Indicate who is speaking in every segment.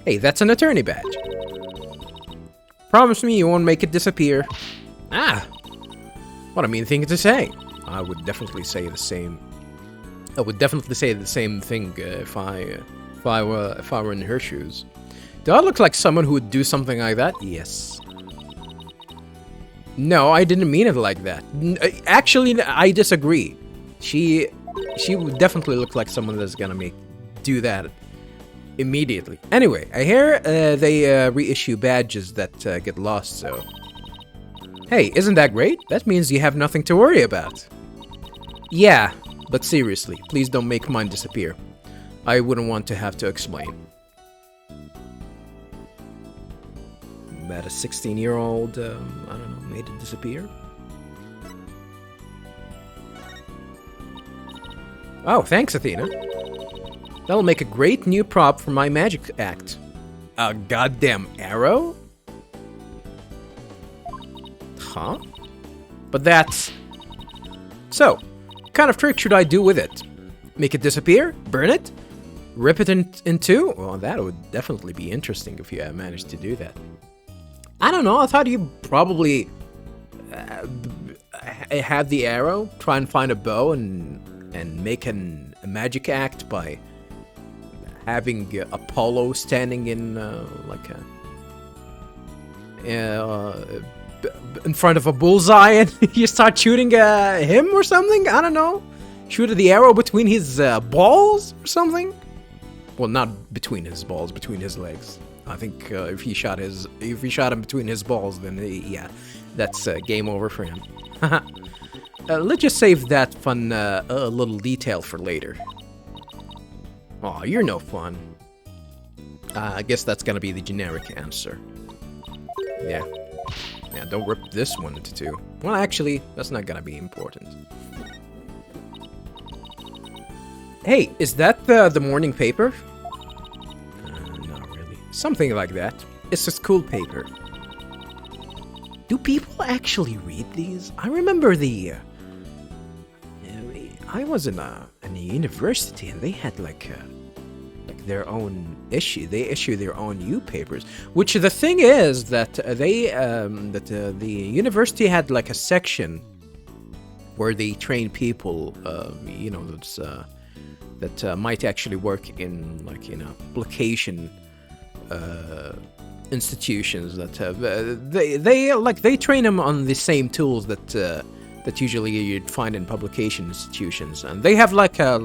Speaker 1: Hey, that's an attorney badge. Promise me you won't make it disappear. Ah, what a mean thing to say. I would definitely say the same. I would definitely say the same thing if I were in her shoes. Do I look like someone who would do something like that? Yes. No, I didn't mean it like that. Actually, I disagree. She would definitely look like someone that's gonna do that immediately. Anyway, I hear they reissue badges that get lost, so... Hey, isn't that great? That means you have nothing to worry about. Yeah, but seriously, please don't make mine disappear. I wouldn't want to have to explain. That a 16-year-old, I don't know, made it disappear? Oh, thanks, Athena. That'll make a great new prop for my magic act. A goddamn arrow? Huh? But that's... So, what kind of trick should I do with it? Make it disappear? Burn it? Rip it in two? Well, that would definitely be interesting if you managed to do that. I don't know, I thought you probably have the arrow, try and find a bow, and make a magic act by having Apollo standing in in front of a bullseye, and you start shooting him or something. I don't know. Shoot the arrow between his balls or something. Well, not between his balls, between his legs. I think if you shot him between his balls, then yeah, that's game over for him. Let's just save that fun little detail for later. Aw, you're no fun. I guess that's gonna be the generic answer. Yeah. Yeah, don't rip this one into two. Well, actually, that's not gonna be important. Hey, is that the morning paper? Not really. Something like that. It's a school paper. Do people actually read these? I remember I was in a university and they had like their own issue. They issue their own newspapers. Which the thing is that the university had like a section where they train people, you know, that might actually work in like publication institutions. That they train them on the same tools that usually you'd find in publication institutions, and they have like a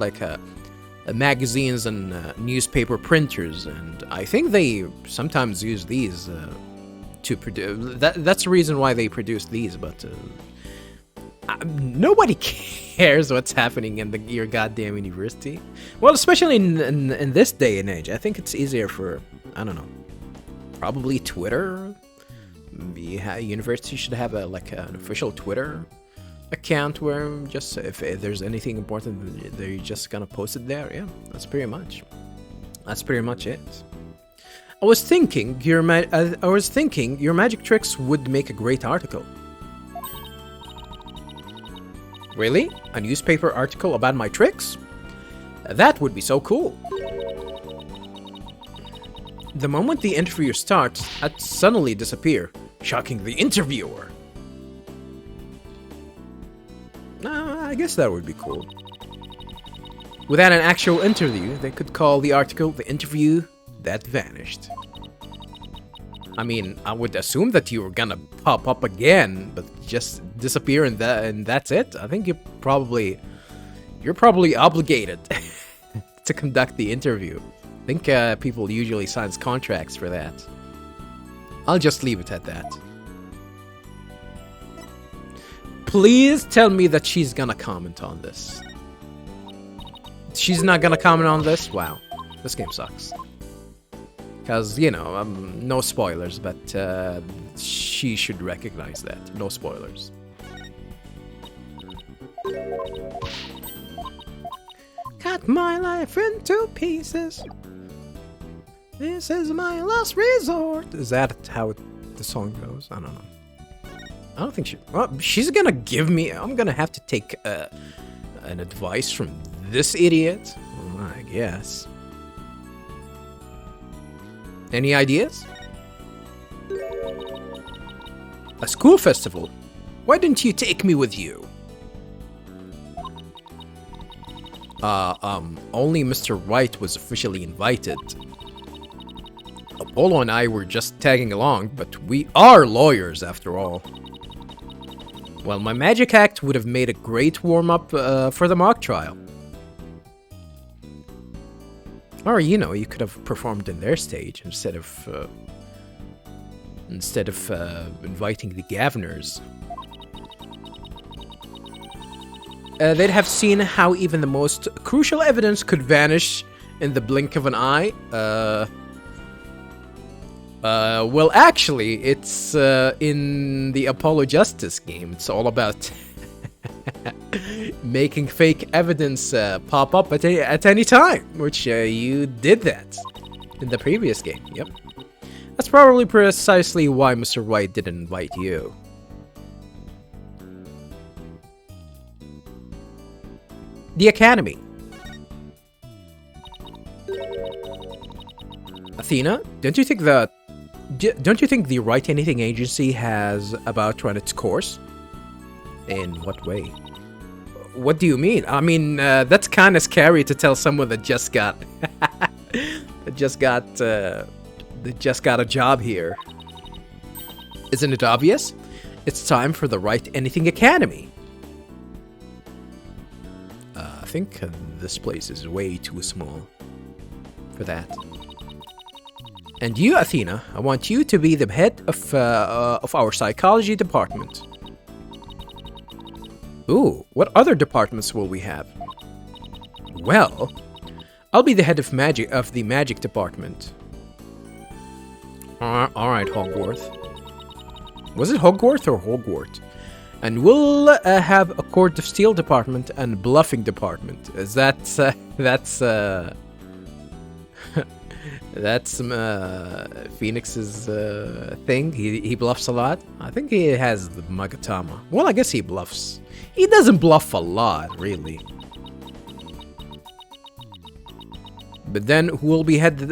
Speaker 1: magazines and newspaper printers, and I think they sometimes use these to produce. That's the reason why they produce these, but nobody cares what's happening in your goddamn university. Well, especially in this day and age, I think it's easier for, I don't know, probably Twitter. University should have an official Twitter account where just if there's anything important, they're just gonna post it there. Yeah, that's pretty much it. I was thinking your magic tricks would make a great article. Really? A newspaper article about my tricks? That would be so cool. The moment the interview starts, I'd suddenly disappear, shocking the interviewer. I guess that would be cool. Without an actual interview, they could call the article The Interview That Vanished. I mean, I would assume that you were gonna pop up again, but just disappear and that's it. I think you're probably obligated to conduct the interview. I think people usually sign contracts for that. I'll just leave it at that. Please tell me that she's gonna comment on this. She's not gonna comment on this? Wow. This game sucks. Because, you know, no spoilers, but she should recognize that. No spoilers. Cut my life into pieces. This is my last resort. Is that how the song goes? I don't know. I don't think she... Well, she's gonna give me... I'm gonna have to take an advice from this idiot. Well, I guess. Any ideas? A school festival? Why didn't you take me with you? Only Mr. Wright was officially invited. Apollo and I were just tagging along, but we are lawyers after all. Well, my magic act would have made a great warm-up for the mock trial. Or, you know, you could have performed in their stage instead of inviting the Gavners. They'd have seen how even the most crucial evidence could vanish in the blink of an eye. Well, actually, it's in the Apollo Justice game. It's all about making fake evidence pop up at any time, which you did that in the previous game. Yep. That's probably precisely why Mr. Wright didn't invite you. The Academy. Athena, don't you think the Write Anything agency has about run its course? In what way? What do you mean? I mean, that's kind of scary to tell someone that just got just got a job here. Isn't it obvious? It's time for the Write Anything Academy. I think this place is way too small for that. And you, Athena, I want you to be the head of our psychology department. Ooh, what other departments will we have? Well, I'll be the head of the magic department. All right, Hogwarts. Was it Hogwarts or Hogwarts? And we'll have a Court of Steel department and bluffing department. Is that's Phoenix's thing? He bluffs a lot. I think he has the Magatama. Well, I guess he bluffs. He doesn't bluff a lot, really. But then who will be head of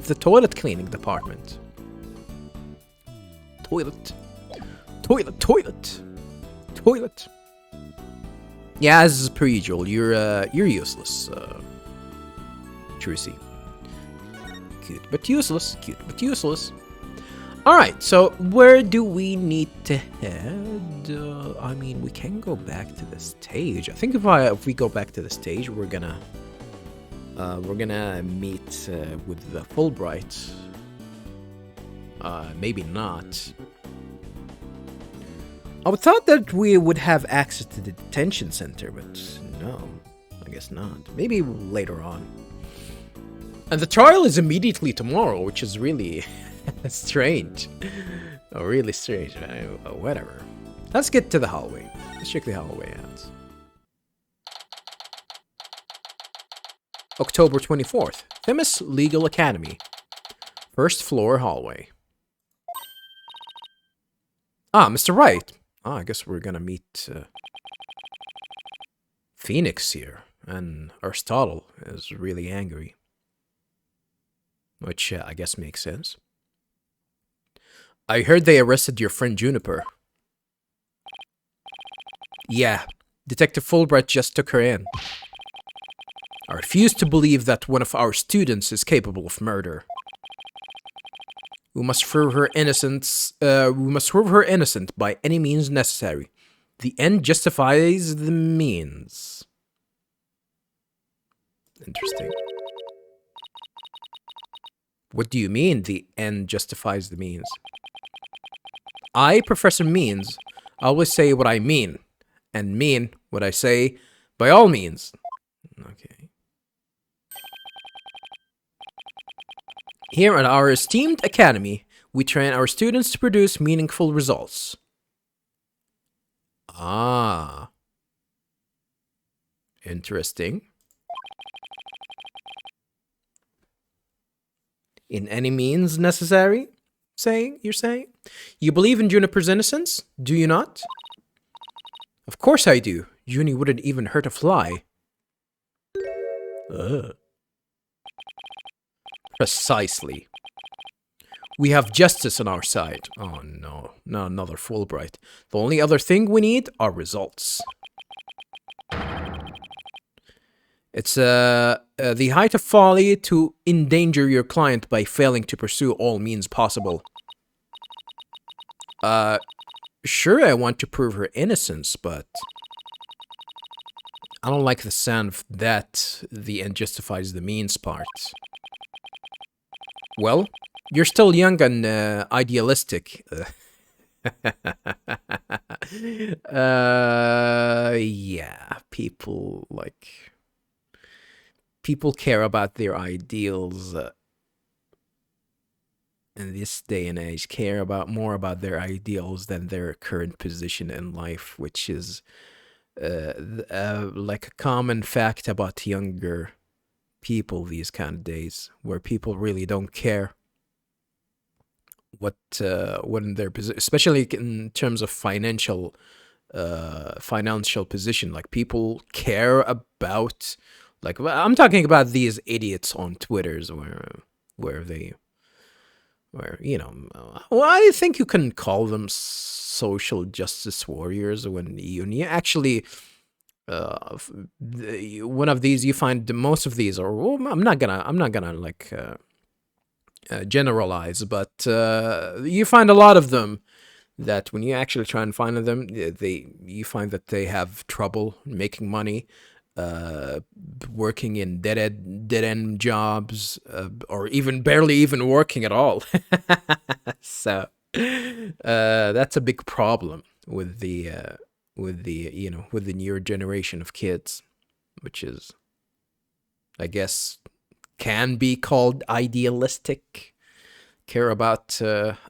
Speaker 1: the toilet cleaning department? Toilet. Yeah, as per usual, you're useless, Trucy. Cute but useless. Alright, so where do we need to head? I mean, we can go back to the stage. I think if we go back to the stage, we're gonna meet with the Fulbright. Maybe not. I would thought that we would have access to the detention center, but no, I guess not. Maybe later on. And the trial is immediately tomorrow, which is really strange. Oh, really strange. Whatever. Let's get to the hallway. Let's check the hallway out. October 24th. Themis Legal Academy. First floor hallway. Ah, Mr. Wright. I guess we're gonna meet Phoenix here. And Aristotle is really angry. Which I guess makes sense. I heard they arrested your friend Juniper. Yeah, Detective Fulbright just took her in. I refuse to believe that one of our students is capable of murder. We must prove her innocence. By any means necessary. The end justifies the means. Interesting. What do you mean, the end justifies the means? I, Professor Means, always say what I mean, and mean what I say by all means. Okay. Here at our esteemed academy, we train our students to produce meaningful results. Ah. Interesting. In any means necessary? You're saying? You believe in Juniper's innocence? Do you not? Of course I do. Junie wouldn't even hurt a fly. Precisely. We have justice on our side. Oh no, not another Fulbright. The only other thing we need are results. It's the height of folly to endanger your client by failing to pursue all means possible. Sure, I want to prove her innocence, but I don't like the sound of that, the end justifies the means part. Well, you're still young and idealistic. Yeah, people care about their ideals in this day and age, care about more about their ideals than their current position in life, which is like a common fact about younger people these kind of days, where people really don't care what in their position, especially in terms of financial position. Like, people care about, like, I'm talking about these idiots on Twitters where you know, well, I think you can call them social justice warriors when you actually one of these, you find most of these, or well, I'm not gonna like generalize, but you find a lot of them that when you actually try and find them, you find that they have trouble making money, working in dead end jobs, or even barely even working at all. So that's a big problem with the newer generation of kids, which is, I guess, can be called idealistic, care about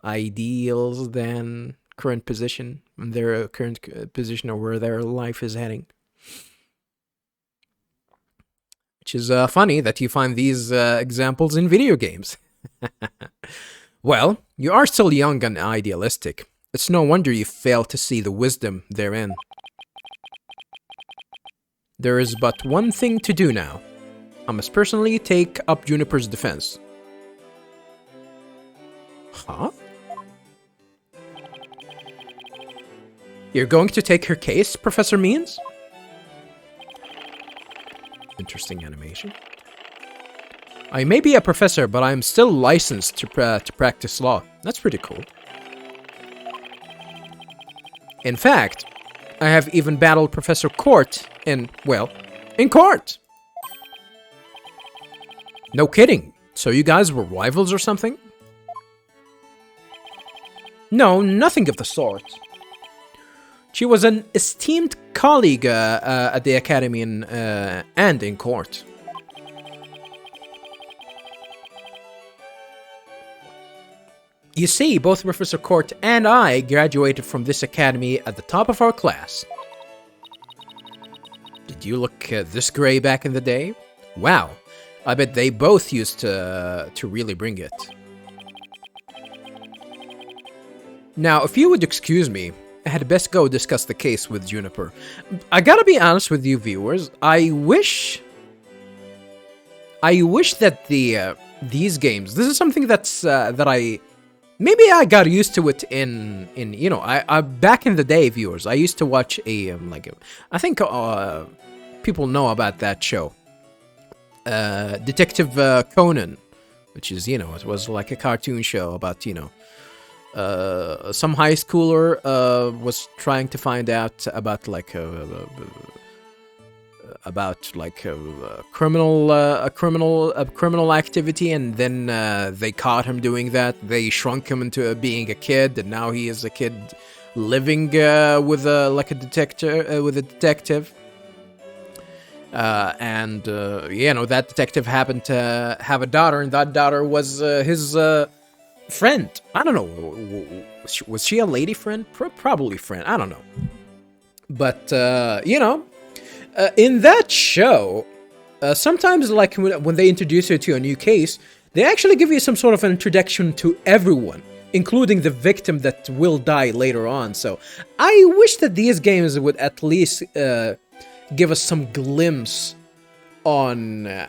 Speaker 1: ideals than current position, and their current position, or where their life is heading. Which is funny that you find these examples in video games. Well, you are still young and idealistic. It's no wonder you fail to see the wisdom therein. There is but one thing to do now. I must personally take up Juniper's defense. Huh? You're going to take her case, Professor Means? Interesting animation. I may be a professor, but I'm still licensed to practice law. That's pretty cool. In fact, I have even battled Professor Court in court! No kidding. So you guys were rivals or something? No, nothing of the sort. She was an esteemed colleague at the academy and in court. You see, both Professor Court and I graduated from this academy at the top of our class. Did you look this gray back in the day? Wow, I bet they both used to really bring it. Now, if you would excuse me, I had best go discuss the case with Juniper. I gotta be honest with you viewers, I wish that these games, this is something that's that maybe I got used to it in you know, I back in the day, viewers, I used to watch I think people know about that show, Detective Conan, which is, you know, it was like a cartoon show about, you know, some high schooler was trying to find out about criminal activity, and then they caught him doing that. They shrunk him into being a kid, and now he is a kid living with a detective. And you know, that detective happened to have a daughter, and that daughter was his friend. I don't know. Was she a lady friend? Probably friend. I don't know. But you know, in that show, sometimes, like, when they introduce you to a new case, they actually give you some sort of an introduction to everyone, including the victim that will die later on. So I wish that these games would at least give us some glimpse on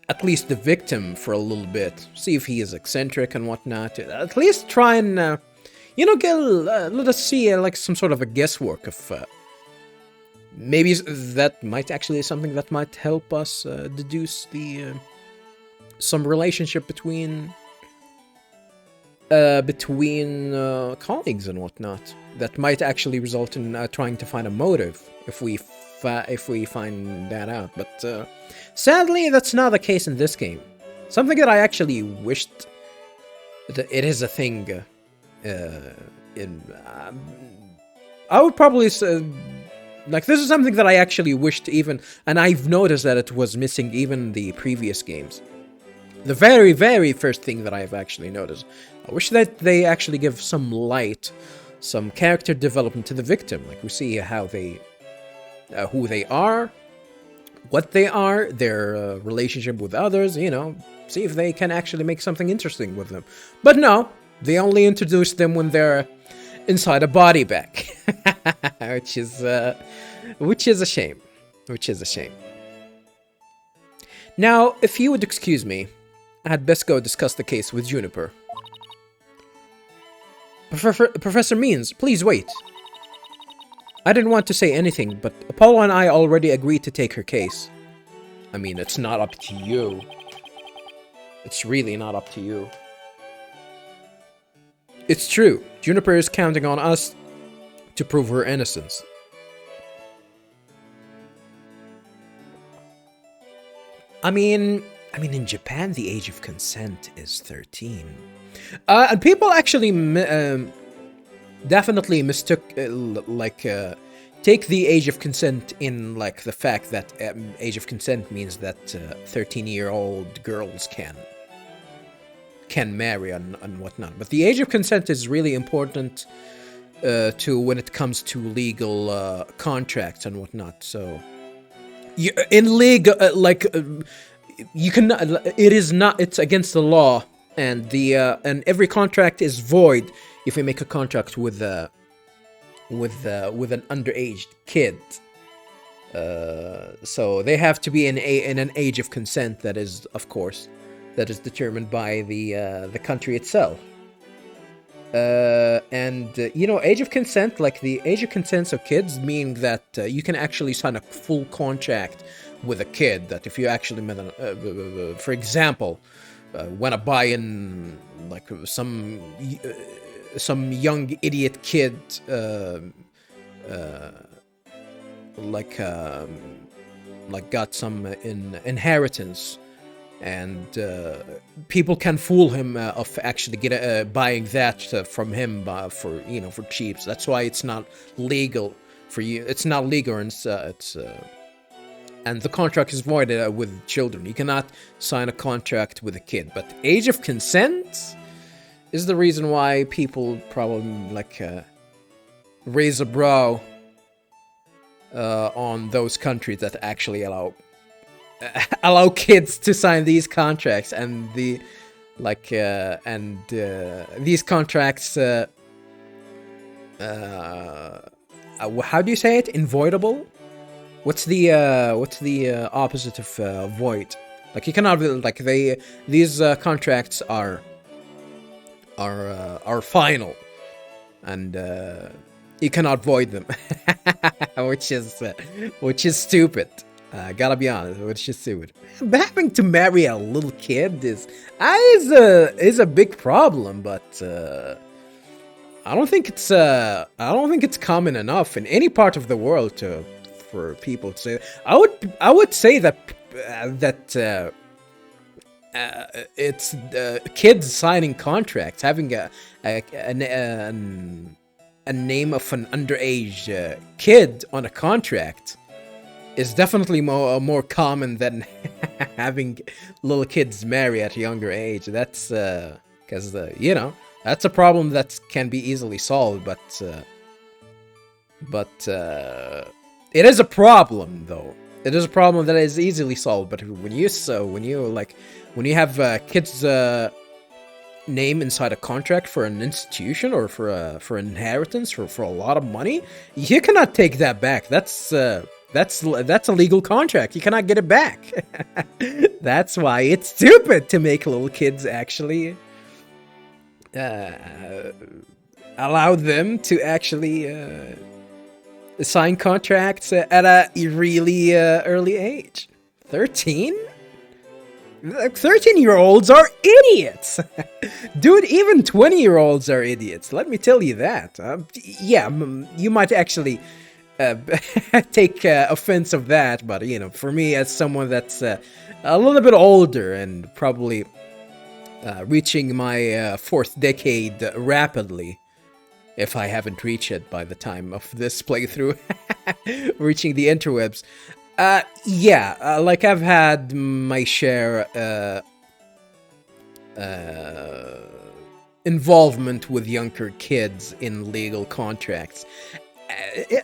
Speaker 1: at least the victim for a little bit, see if he is eccentric and whatnot. At least try and let us see like some sort of a guesswork of maybe that might actually something that might help us deduce the some relationship between colleagues and whatnot that might actually result in trying to find a motive if we find that out. But sadly, that's not the case in this game. Something that I actually wished that it is a thing. I would probably say, like, this is something that I actually wished even, and I've noticed that it was missing even the previous games. The very, very first thing that I've actually noticed. I wish that they actually give some light, some character development to the victim. Like, we see how they, who they are, what they are, their relationship with others, see if they can actually make something interesting with them. But no, they only introduce them when they're inside a body bag, which is a shame. Now, if you would excuse me, I had best go discuss the case with Juniper. Professor Means, please wait. I didn't want to say anything, but Apollo and I already agreed to take her case. I mean, it's not up to you. It's really not up to you. It's true. Juniper is counting on us to prove her innocence. I mean, in Japan, the age of consent is 13. And people actually definitely mistook, take the age of consent in, like, the fact that age of consent means that 13-year-old girls can marry and whatnot. But the age of consent is really important to when it comes to legal contracts and whatnot. So, in legal, you can. It is not. It's against the law, and and every contract is void if you make a contract with an underage kid. So they have to be in an age of consent that is, of course, that is determined by the country itself. Age of consent, like the age of consent of kids, mean that you can actually sign a full contract with a kid. That if you actually met, for example, want to buy in like some young idiot kid, got some inheritance. And people can fool him of actually buying that from him for cheap. So that's why it's not legal for you. It's not legal, and and the contract is void with children. You cannot sign a contract with a kid. But age of consent is the reason why people probably raise a brow on those countries that actually allow kids to sign these contracts, and these contracts how do you say it? Invoidable? What's the opposite of void? Like, you cannot, these contracts are final, and you cannot void them. which is stupid. Gotta be honest, which is stupid. But having to marry a little kid is a big problem, but I don't think it's common enough in any part of the world for people to say. I would say that it's kids signing contracts, having a name of an underage kid on a contract is definitely more common than having little kids marry at a younger age. That's because that's a problem that can be easily solved, but it is a problem, though. It is a problem that is easily solved. But when you have kids' name inside a contract for an institution or for inheritance for a lot of money, you cannot take that back. That's a legal contract. You cannot get it back. That's why it's stupid to make little kids actually allow them to actually sign contracts at a really early age. 13? 13-year-olds are idiots! Dude, even 20-year-olds are idiots. Let me tell you that. Yeah, you might actually take offense of that, but, you know, for me, as someone that's a little bit older and probably reaching my fourth decade rapidly, if I haven't reached it by the time of this playthrough, reaching the interwebs. Yeah, like I've had my share involvement with younger kids in legal contracts.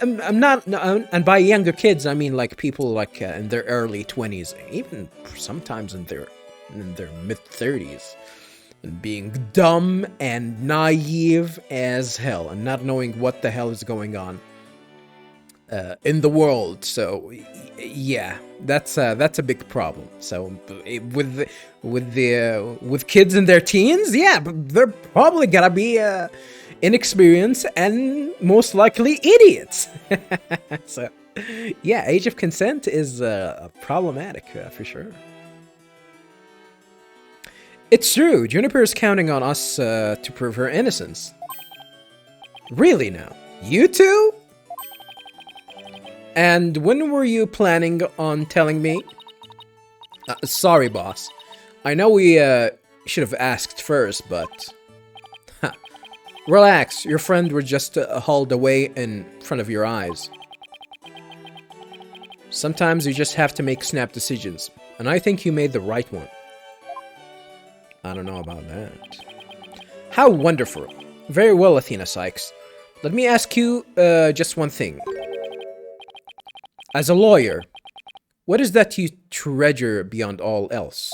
Speaker 1: I'm not, and by younger kids, I mean like people like in their early 20s, even sometimes in their mid-30s. Being dumb and naive as hell and not knowing what the hell is going on in the world. So yeah, that's a big problem. So with kids in their teens, yeah, they're probably gonna be inexperienced and most likely idiots. So yeah, age of consent is problematic for sure. It's true, Juniper is counting on us to prove her innocence. Really now? You two? And when were you planning on telling me? Sorry, boss. I know we should have asked first, but... Relax, your friend was just hauled away in front of your eyes. Sometimes you just have to make snap decisions, and I think you made the right one. I don't know about that. How wonderful. Very well, Athena Cykes. Let me ask you just one thing. As a lawyer, what is that you treasure beyond all else?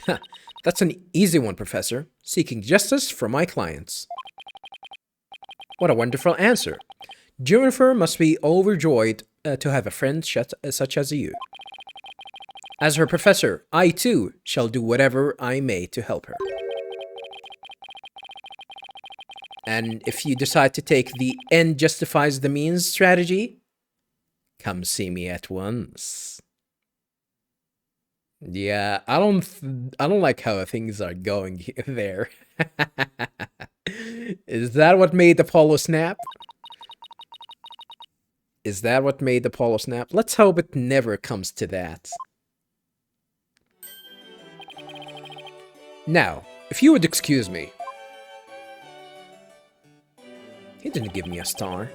Speaker 1: Huh? That's an easy one, Professor. Seeking justice for my clients. What a wonderful answer. Juniper must be overjoyed to have a friend such as you. As her professor, I too shall do whatever I may to help her. And if you decide to take the end justifies the means strategy, come see me at once. Yeah, I don't like how things are going there. Is that what made Apollo snap? Is that what made Apollo snap? Let's hope it never comes to that. Now, if you would excuse me. He didn't give me a star.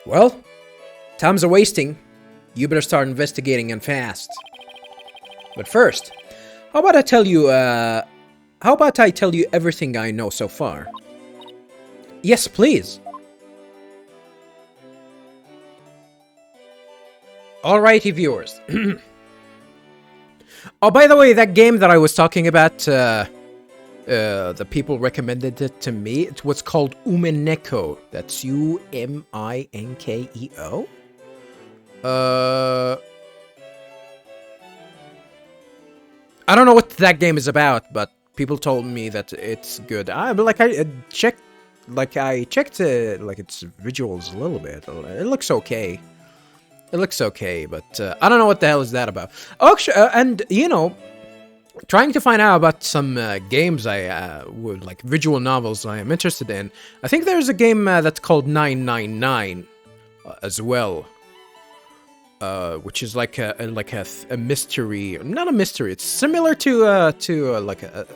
Speaker 1: Well, time's a wasting. You better start investigating and fast. But first, how about I tell you everything I know so far? Yes, please. Alrighty, viewers. Oh, by the way, that game that I was talking about, the people recommended it to me. It was called Umineko. That's U-M-I-N-K-E-O. I don't know what that game is about, but people told me that it's good. I checked its visuals a little bit. It looks okay. It looks okay, but I don't know what the hell is that about. Actually, and you know, trying to find out about some games I would like, visual novels I am interested in. I think there's a game that's called 999 as well, which is like a mystery. Not a mystery. It's similar to like a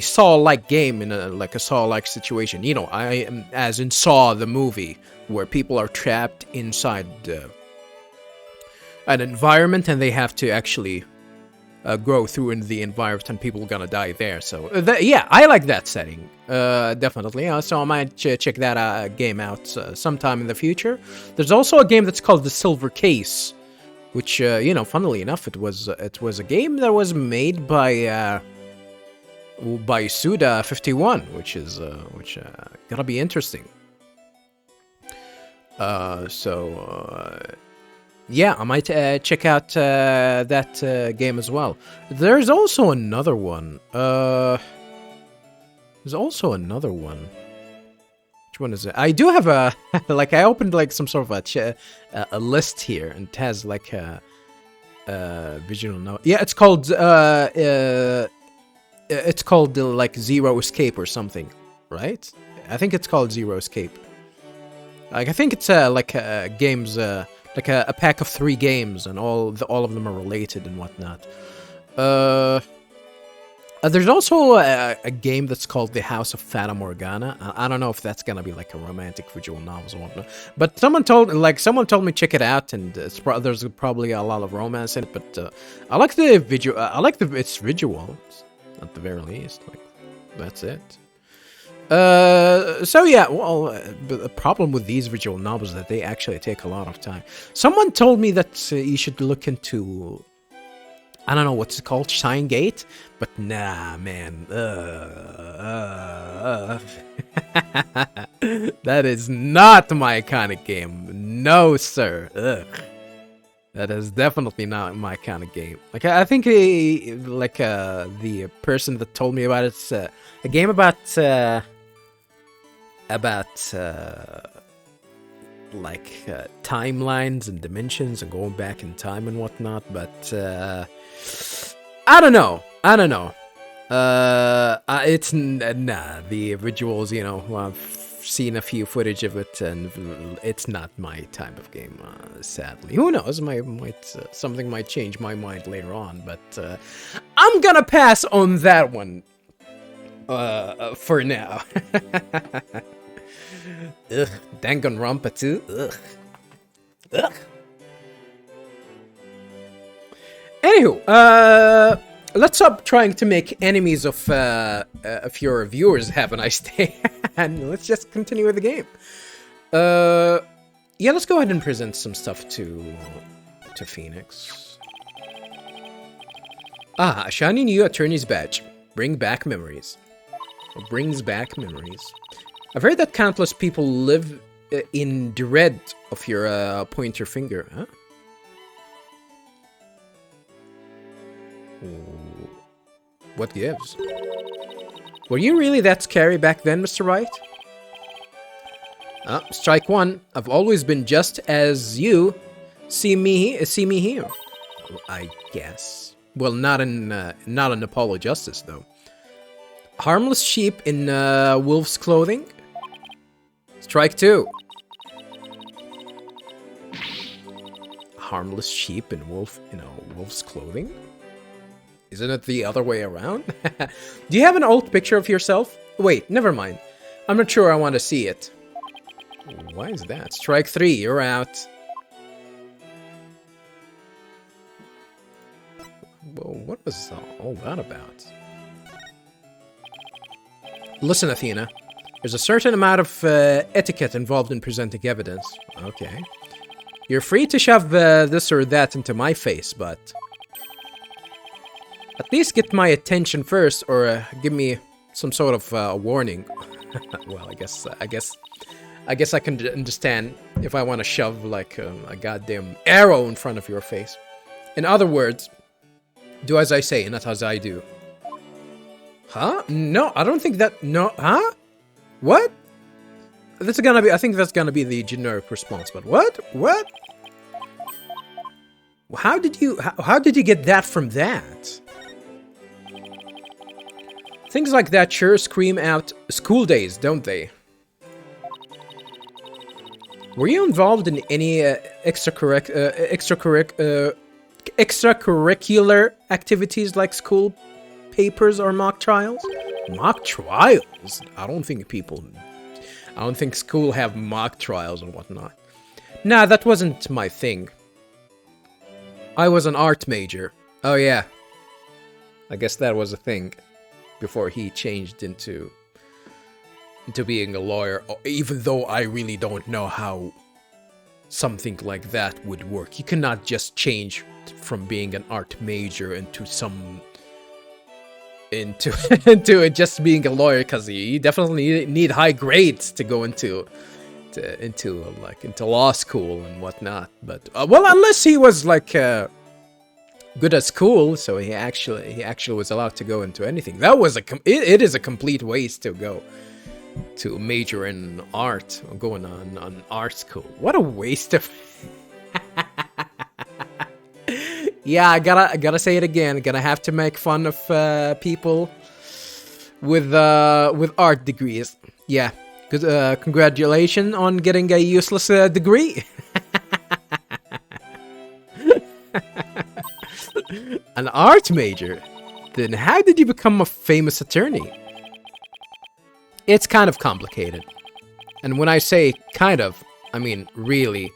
Speaker 1: Saw-like game in a Saw-like situation. You know, I am as in Saw the movie, where people are trapped inside an environment and they have to actually grow through in the environment and people are gonna die there. So yeah, I like that setting, definitely. So I might check that game out sometime in the future. There's also a game that's called The Silver Case, which you know, funnily enough, it was a game that was made by Suda51, which is gonna be interesting. Yeah, I might check out that game as well. There's also another one. There's also another one. Which one is it? I do have a like. I opened like some sort of a list here, and it has like a visual note. Yeah, it's called like Zero Escape or something, right? I think it's called Zero Escape. Like I think it's like games. Like a pack of 3 games, and all of them are related and whatnot. There's also a game that's called The House of Fata Morgana. I don't know if that's gonna be like a romantic visual novel or whatnot. But someone told me check it out, and there's probably a lot of romance in it. But I like the visual. I like its visuals at the very least. Like that's it. So yeah, well, the problem with these visual novels is that they actually take a lot of time. Someone told me that you should look into, I don't know what's it called, Shine Gate, but nah, man, that is not my kind of game. No, sir. That is definitely not my kind of game. Like I think the person that told me about it's a game about timelines and dimensions and going back in time and whatnot, but I don't know. It's nah, the visuals, you know, I've seen a few footage of it, and it's not my type of game, sadly. Who knows, something might change my mind later on, but I'm gonna pass on that one for now. Ugh, Danganronpa too. Ugh. Anywho, let's stop trying to make enemies of your viewers. Have a nice day, and let's just continue with the game. Yeah, let's go ahead and present some stuff to Phoenix. Ah, a shiny new attorney's badge. Bring back memories. Or brings back memories. I've heard that countless people live in dread of your pointer finger, huh? What gives? Were you really that scary back then, Mr. Wright? Strike one. I've always been just as you see me here. I guess. Well, not in Apollo Justice though. Harmless sheep in wolf's clothing. Strike two. Harmless sheep in wolf's clothing? Isn't it the other way around? Do you have an old picture of yourself? Wait, never mind. I'm not sure I want to see it. Why is that? Strike three, you're out. Well, what was all that about? Listen, Athena. There's a certain amount of etiquette involved in presenting evidence. Okay. You're free to shove this or that into my face, but at least get my attention first, or give me some sort of warning. Well, I guess I can understand if I want to shove like a goddamn arrow in front of your face. In other words, do as I say, not as I do. Huh? No, I don't think that. No, huh? What? That's gonna be. I think that's gonna be the generic response. But what? What? How did you get that from that? Things like that sure scream out school days, don't they? Were you involved in any extracurricular activities like school papers or mock trials? Mock trials? I don't think school have mock trials and whatnot. Nah, that wasn't my thing. I was an art major. Oh yeah. I guess that was a thing before he changed into being a lawyer, even though I really don't know how something like that would work. You cannot just change from being an art major into just being a lawyer, because you definitely need high grades to go into into law school and whatnot. But well, unless he was like good at school, so he actually was allowed to go into anything. That was it is a complete waste to go to major in art or going on art school. What a waste of. Yeah, I gotta say it again. Gonna have to make fun of people with art degrees. Yeah, good. Congratulations on getting a useless degree. An art major? Then how did you become a famous attorney? It's kind of complicated. And when I say kind of, I mean really,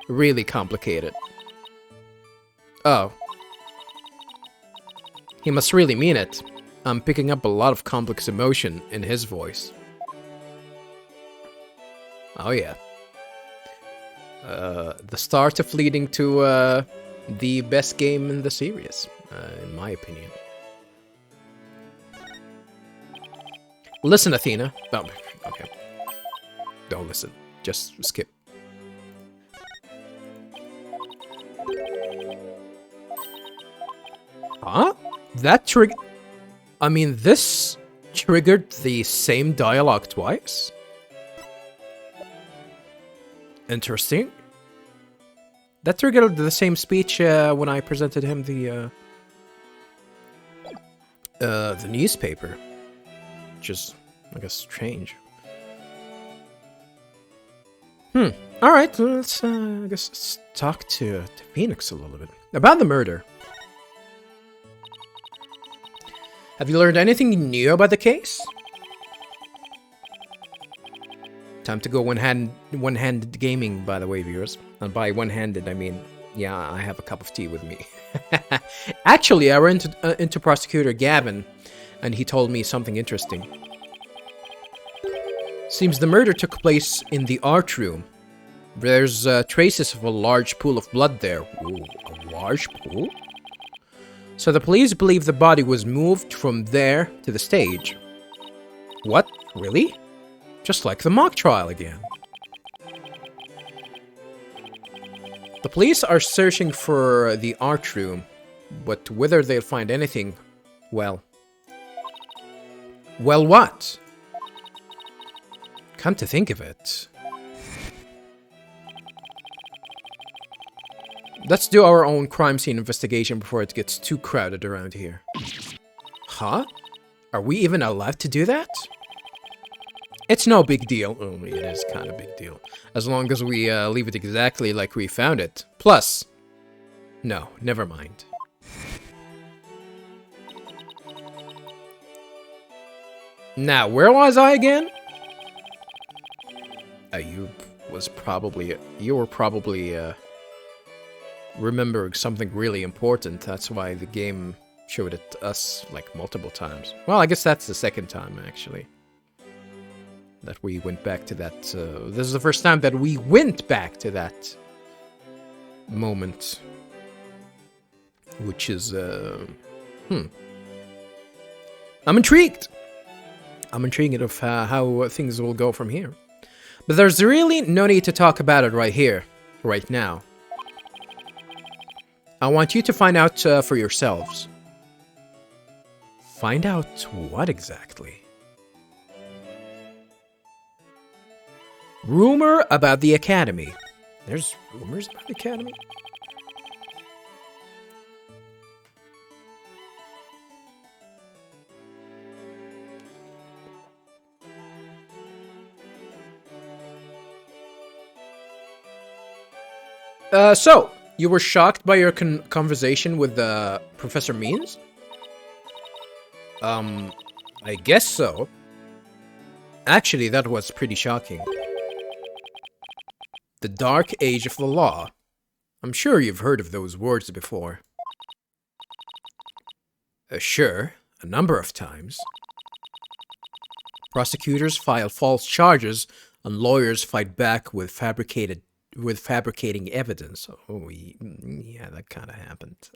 Speaker 1: really complicated. Oh. He must really mean it. I'm picking up a lot of complex emotion in his voice. Oh yeah. The start of leading to the best game in the series, in my opinion. Listen, Athena. Oh, okay. Don't listen. Just skip. Huh? That trigger... I mean, this triggered the same dialogue twice? Interesting. That triggered the same speech when I presented him the newspaper. Which is, I guess, strange. Alright, let's, I guess, let's talk to Phoenix a little bit. About the murder. Have you learned anything new about the case? Time to go one-handed gaming, by the way, viewers. And by one-handed, I mean, yeah, I have a cup of tea with me. Actually, I ran into Prosecutor Gavin, and he told me something interesting. Seems the murder took place in the art room. There's traces of a large pool of blood there. Ooh, a large pool? So the police believe the body was moved from there to the stage. What? Really? Just like the mock trial again. The police are searching for the art room, but whether they'll find anything, well... Well, what? Come to think of it. Let's do our own crime scene investigation before it gets too crowded around here. Huh? Are we even allowed to do that? It's no big deal. Only it is kind of big deal. As long as we leave it exactly like we found it. Plus... No, never mind. Now, where was I again? You were probably remembering something really important. That's why the game showed it to us like multiple times. Well, I guess that's the second time actually that we went back to that. This is the first time that we went back to that moment, which is I'm intrigued. I'm intrigued of how things will go from here. But there's really no need to talk about it right here, right now. I want you to find out for yourselves. Find out what exactly? Rumor about the Academy. There's rumors about the Academy? So, you were shocked by your conversation with Professor Means? I guess so. Actually, that was pretty shocking. The Dark Age of the Law. I'm sure you've heard of those words before. Sure, a number of times. Prosecutors file false charges, and lawyers fight back with fabricating evidence. Oh, yeah, that kind of happened.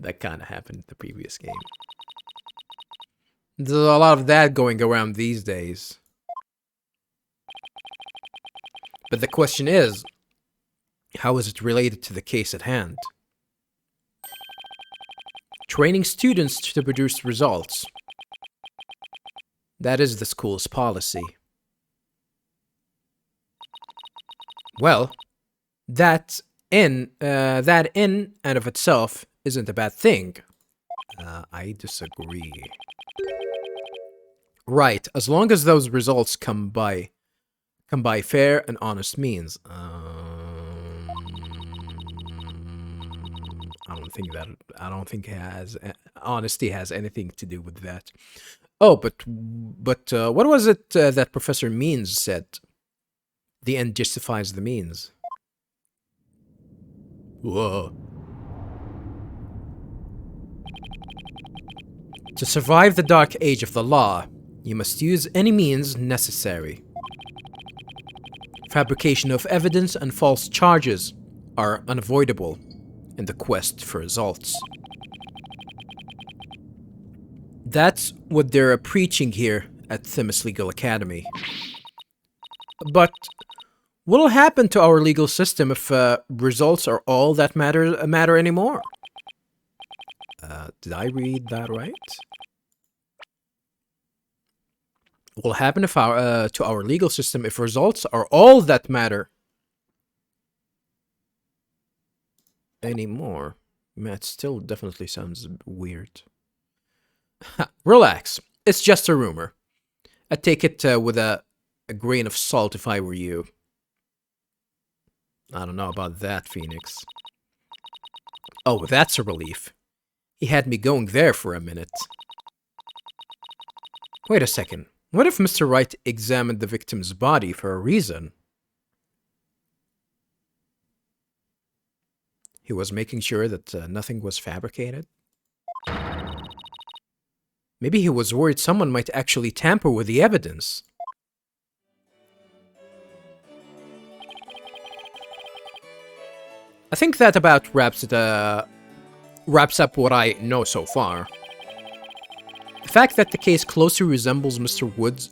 Speaker 1: That kind of happened in the previous game. There's a lot of that going around these days. But the question is, how is it related to the case at hand? Training students to produce results. That is the school's policy. Well, that in and of itself isn't a bad thing. I disagree. Right, as long as those results come by fair and honest means. I don't think honesty has anything to do with that. Oh, but what was it that Professor Means said? The end justifies the means. Whoa. To survive the dark age of the law, you must use any means necessary. Fabrication of evidence and false charges are unavoidable in the quest for results. That's what they're preaching here at Themis Legal Academy. But what'll happen to our legal system if results are all that matter anymore? Did I read that right? What'll happen if to our legal system if results are all that matter anymore? That still definitely sounds weird. Relax. It's just a rumor. I'd take it with a grain of salt if I were you. I don't know about that, Phoenix. Oh, that's a relief. He had me going there for a minute. Wait a second. What if Mr. Wright examined the victim's body for a reason? He was making sure that nothing was fabricated? Maybe he was worried someone might actually tamper with the evidence. I think that about wraps up what I know so far. The fact that the case closely resembles Miss Wood's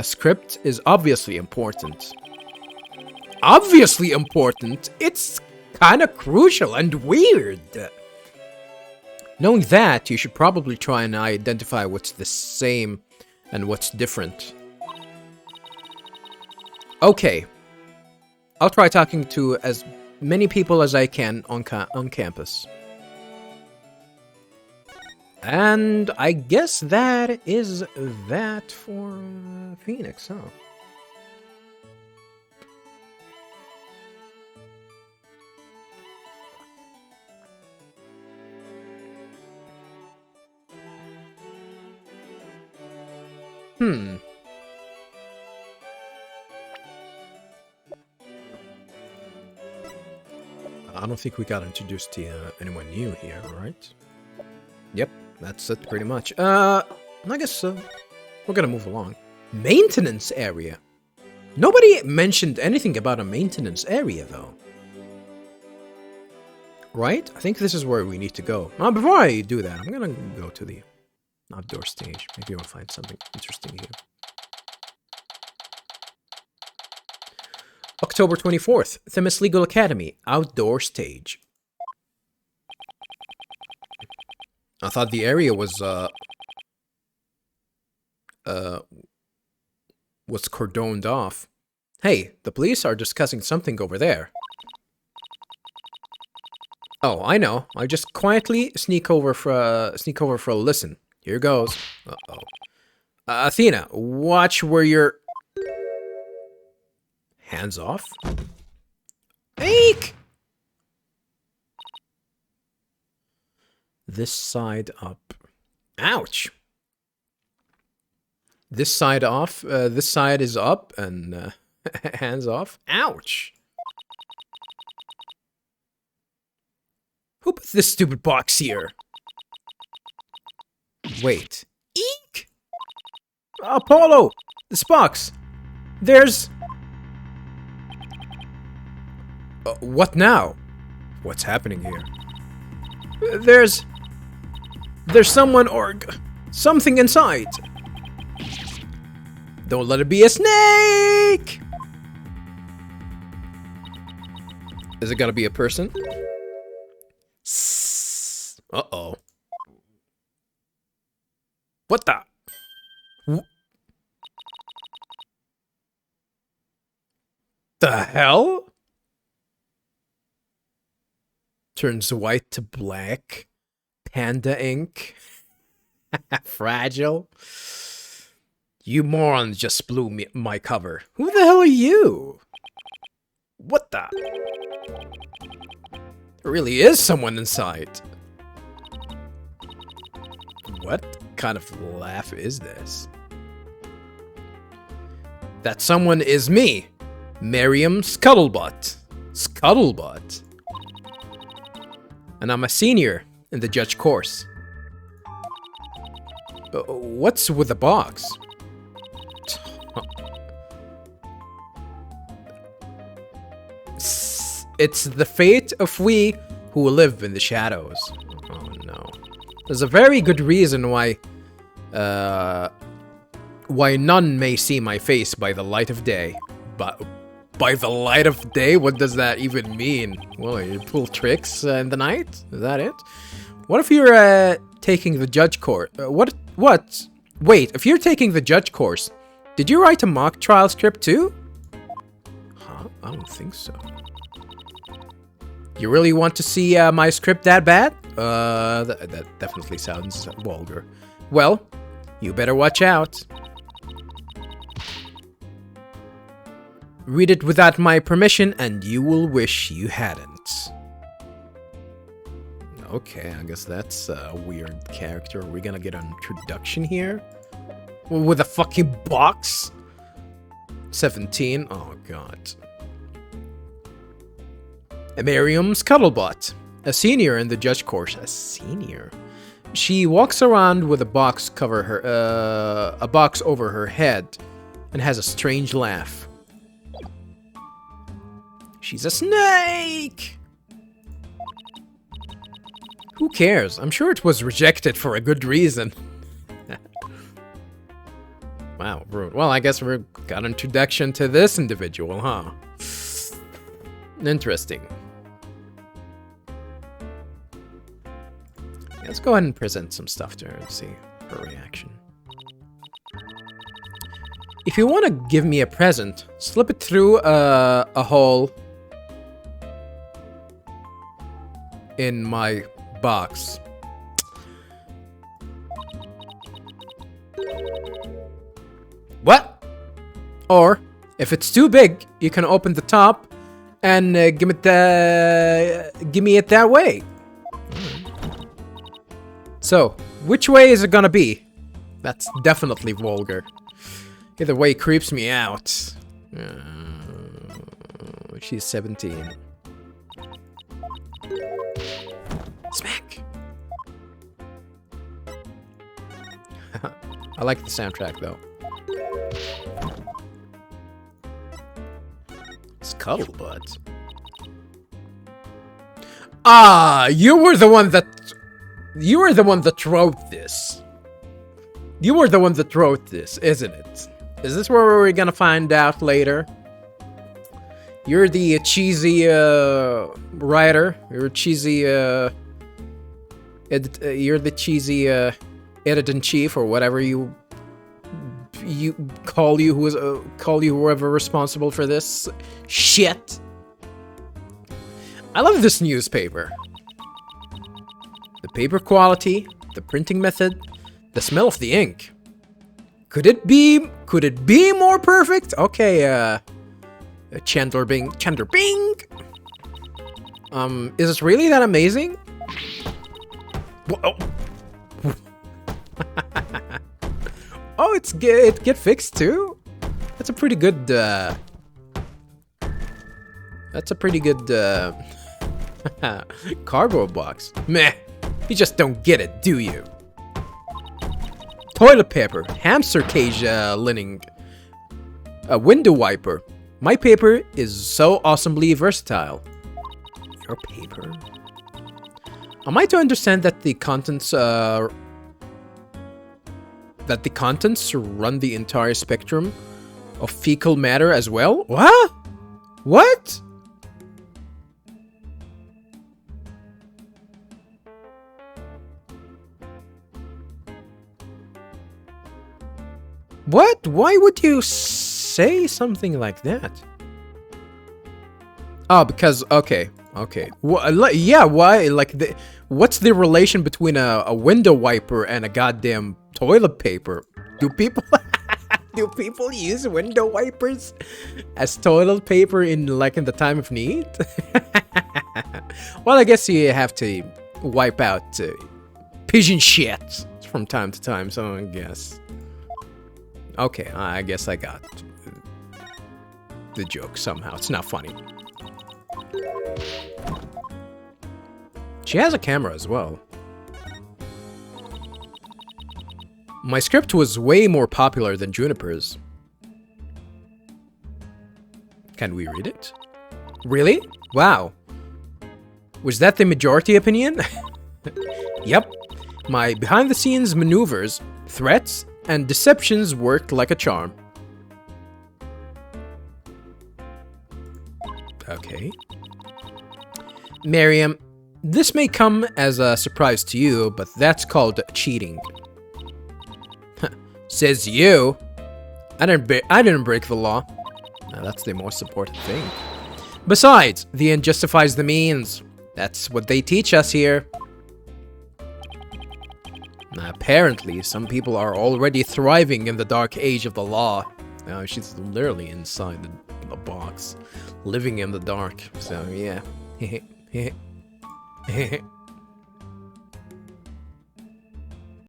Speaker 1: script is obviously important. Obviously important? It's kind of crucial and weird. Knowing that, you should probably try and identify what's the same and what's different. Okay. I'll try talking to as many people as I can on campus. And I guess that is that for Phoenix, huh? I don't think we got introduced to anyone new here, right? Yep, that's it pretty much. I guess we're gonna move along. Maintenance area. Nobody mentioned anything about a maintenance area, though. Right? I think this is where we need to go. Before I do that, I'm gonna go to the outdoor stage. Maybe we'll find something interesting here. October 24th, Themis Legal Academy, outdoor stage. I thought the area was cordoned off. Hey, the police are discussing something over there. Oh, I know. I'll just quietly sneak over for a listen. Here goes. Uh-oh. Athena, watch where you're... Hands off? Eek! This side up. Ouch! This side off. This side is up and hands off. Ouch! Who put this stupid box here? Wait. Eek! Apollo! This box! There's... what now? What's happening here? There's someone or something inside. Don't let it be a snake! Is it gonna be a person? Uh-oh. What the? The hell? Turns white to black. Panda ink. Fragile. You morons just blew my cover. Who the hell are you? What the? There really is someone inside. What kind of laugh is this? That someone is me, Miriam Scuttlebutt. Scuttlebutt. And I'm a senior in the judge course. What's with the box? It's the fate of we who live in the shadows. Oh no. There's a very good reason why none may see my face by the light of day. But by the light of day? What does that even mean? Well, you pull tricks in the night? Is that it? What if you're taking the judge course? What? Wait, if you're taking the judge course, did you write a mock trial script too? Huh? I don't think so. You really want to see my script that bad? That definitely sounds vulgar. Well, you better watch out. Read it without my permission, and you will wish you hadn't. Okay, I guess that's a weird character. Are we gonna get an introduction here? With a fucking box? 17? Oh, God. Miriam Scuttlebutt, a senior in the judge course. A senior? She walks around with a box over her head and has a strange laugh. She's a snake! Who cares? I'm sure it was rejected for a good reason. Wow, rude. Well, I guess we got an introduction to this individual, huh? Interesting. Let's go ahead and present some stuff to her and see her reaction. If you want to give me a present, slip it through a hole in my box. What? Or, if it's too big, you can open the top and give me it that way. So, which way is it gonna be? That's definitely vulgar. Either way creeps me out. She's 17. Smack! I like the soundtrack, though. Scuttlebutt. Ah, you were the one that wrote this. You were the one that wrote this, isn't it? Is this where we're gonna find out later? You're the cheesy writer. You're a cheesy you're the cheesy editor-in-chief or whatever you call whoever responsible for this shit. I love this newspaper. The paper quality, the printing method, the smell of the ink. Could it be more perfect? Okay, Chandler Bing. Is it really that amazing? Whoa. Oh, it get fixed too? That's a pretty good, cardboard box. Meh. You just don't get it, do you? Toilet paper, hamster cage lining, a window wiper. My paper is so awesomely versatile. Your paper? Am I to understand that the contents that the contents run the entire spectrum of fecal matter as well? What? What? What? Why would you say something like that? Oh, because okay. Yeah, why? Like, what's the relation between a window wiper and a goddamn toilet paper? Do people do people use window wipers as toilet paper in the time of need? Well, I guess you have to wipe out pigeon shit from time to time, so I guess. Okay, I guess I got the joke somehow. It's not funny. She has a camera as well. My script was way more popular than Juniper's. Can we read it? Really? Wow. Was that the majority opinion? Yep. My behind-the-scenes maneuvers, threats, and deceptions worked like a charm. Okay. Miriam, this may come as a surprise to you, but that's called cheating. Says you. I didn't break the law. Now, that's the most important thing. Besides, the end justifies the means. That's what they teach us here. Now, apparently, some people are already thriving in the dark age of the law. Now, she's literally inside the box, living in the dark. So, yeah.